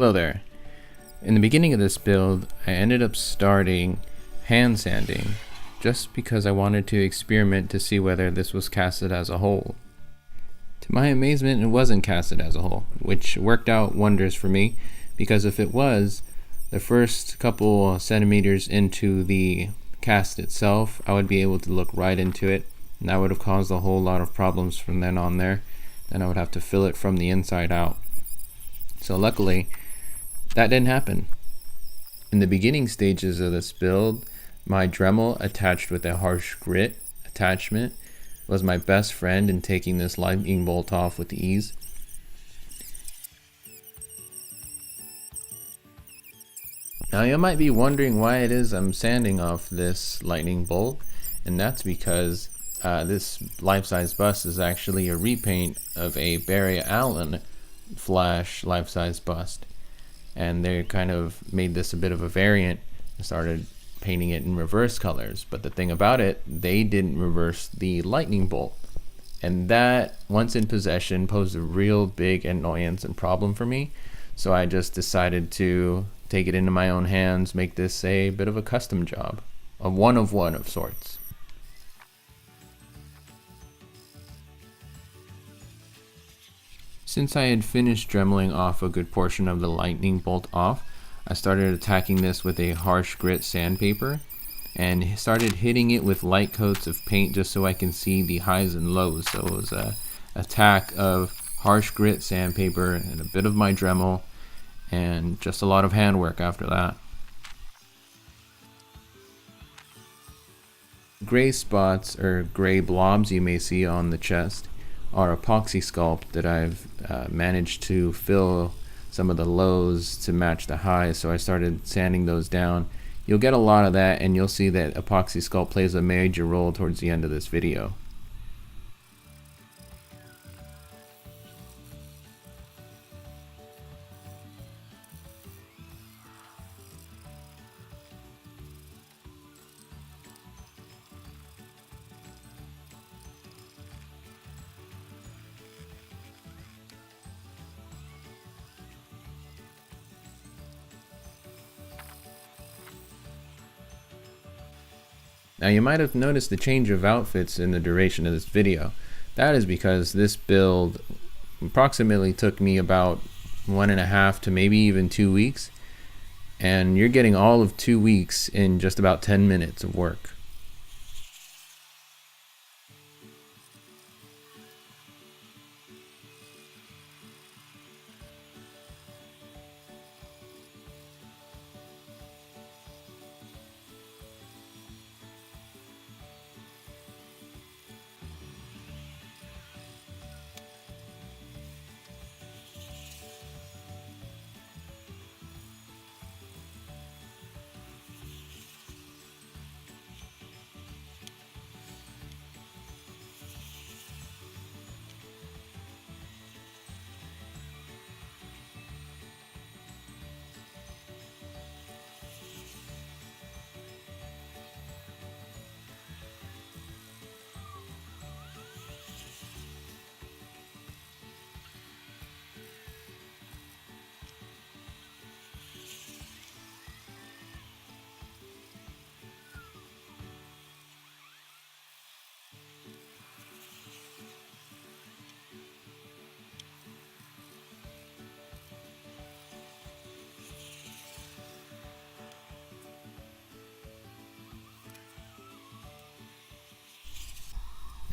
Hello there. In the beginning of this build, I ended up starting hand sanding just because I wanted to experiment to see whether this was casted as a whole. To my amazement, it wasn't casted as a whole, which worked out wonders for me, because if it was, the first couple centimeters into the cast itself, I would be able to look right into it, and that would have caused a whole lot of problems from then on there. Then I would have to fill it from the inside out. So luckily, that didn't happen. In the beginning stages of this build, my Dremel attached with a harsh grit attachment was my best friend in taking this lightning bolt off with ease. Now you might be wondering why it is I'm sanding off this lightning bolt, and that's because this life-size bust is actually a repaint of a Barry Allen Flash life-size bust. And they kind of made this a bit of a variant and started painting it in reverse colors. But the thing about it, they didn't reverse the lightning bolt, and that, once in possession, posed a real big annoyance and problem for me. So I just decided to take it into my own hands, make this a bit of a custom job, a one of sorts. Since I had finished dremeling off a good portion of the lightning bolt off, I started attacking this with a harsh grit sandpaper and started hitting it with light coats of paint just so I can see the highs and lows. So it was a attack of harsh grit sandpaper and a bit of my Dremel and just a lot of handwork after that. Gray spots, or gray blobs you may see on the chest, are epoxy sculpt that I've managed to fill some of the lows to match the highs, so I started sanding those down. You'll get a lot of that, and you'll see that epoxy sculpt plays a major role towards the end of this video. Now you might have noticed the change of outfits in the duration of this video. That is because this build approximately took me about 1.5 to maybe even 2 weeks, and you're getting all of 2 weeks in just about 10 minutes of work.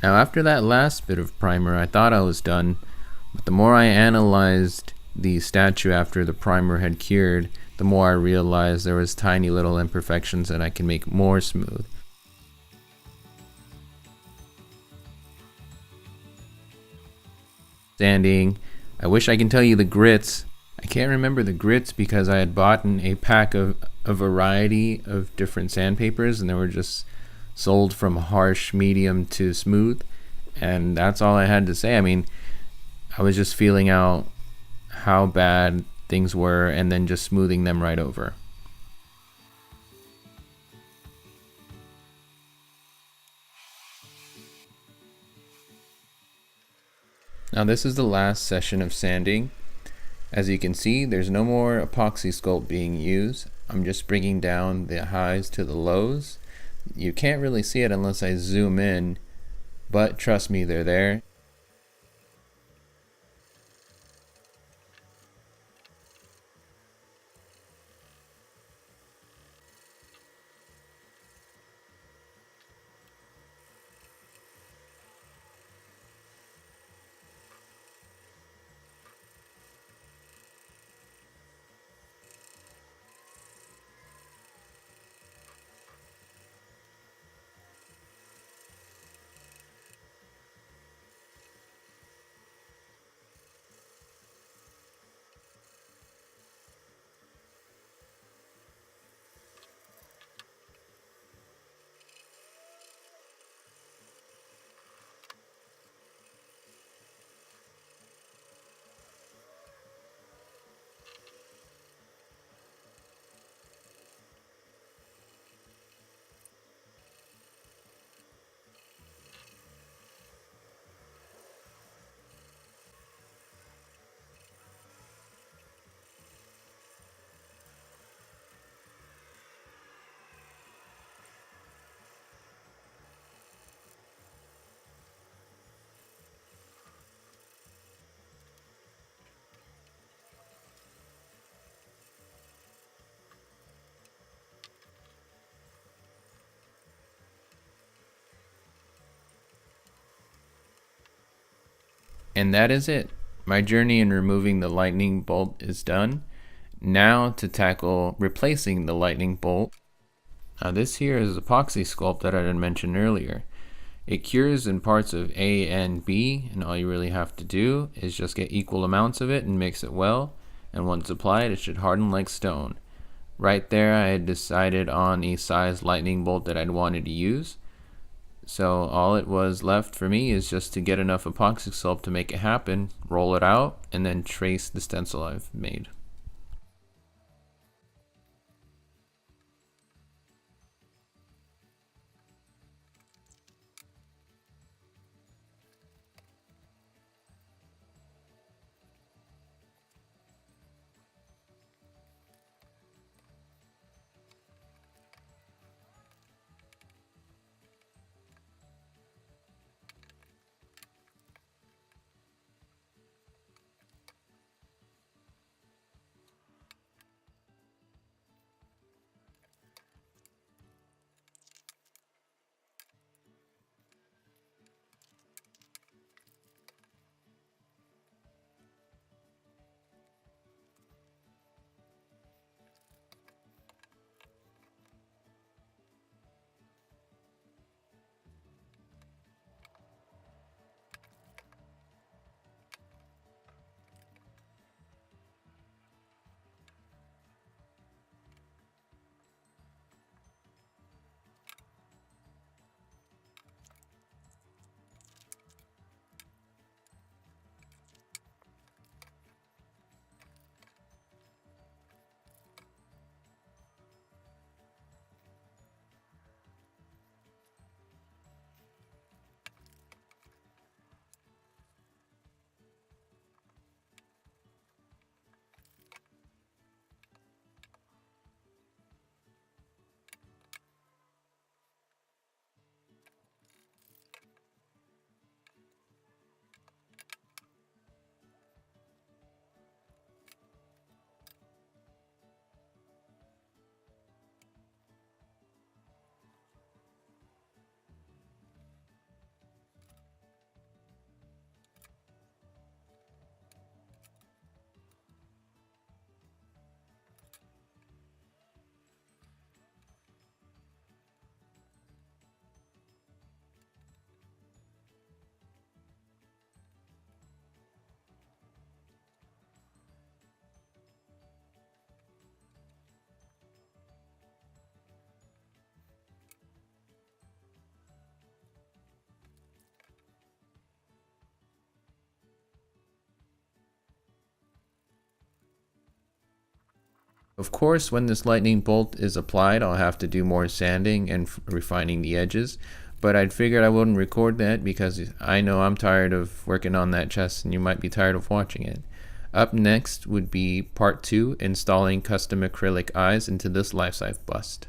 Now after that last bit of primer, I thought I was done, but the more I analyzed the statue after the primer had cured, the more I realized there was tiny little imperfections that I can make more smooth. Sanding. I wish I can tell you the grits. I can't remember the grits because I had bought a pack of a variety of different sandpapers, and they were just sold from harsh, medium to smooth, and that's all I had to say. I mean, I was just feeling out how bad things were and then just smoothing them right over. Now this is the last session of sanding. As you can see, there's no more epoxy sculpt being used. I'm just bringing down the highs to the lows. You can't really see it unless I zoom in, but trust me, they're there. And that is it. My journey in removing the lightning bolt is done. Now to tackle replacing the lightning bolt. Now this here is epoxy sculpt that I had mentioned earlier. It cures in parts of A and B, and all you really have to do is just get equal amounts of it and mix it well, and once applied it should harden like stone. Right there I had decided on a size lightning bolt that I'd wanted to use. So all it was left for me is just to get enough epoxy sculpt to make it happen, roll it out, and then trace the stencil I've made. Of course, when this lightning bolt is applied, I'll have to do more sanding and refining the edges, but I'd figured I wouldn't record that because I know I'm tired of working on that chest and you might be tired of watching it. Up next would be part 2, installing custom acrylic eyes into this life-size bust.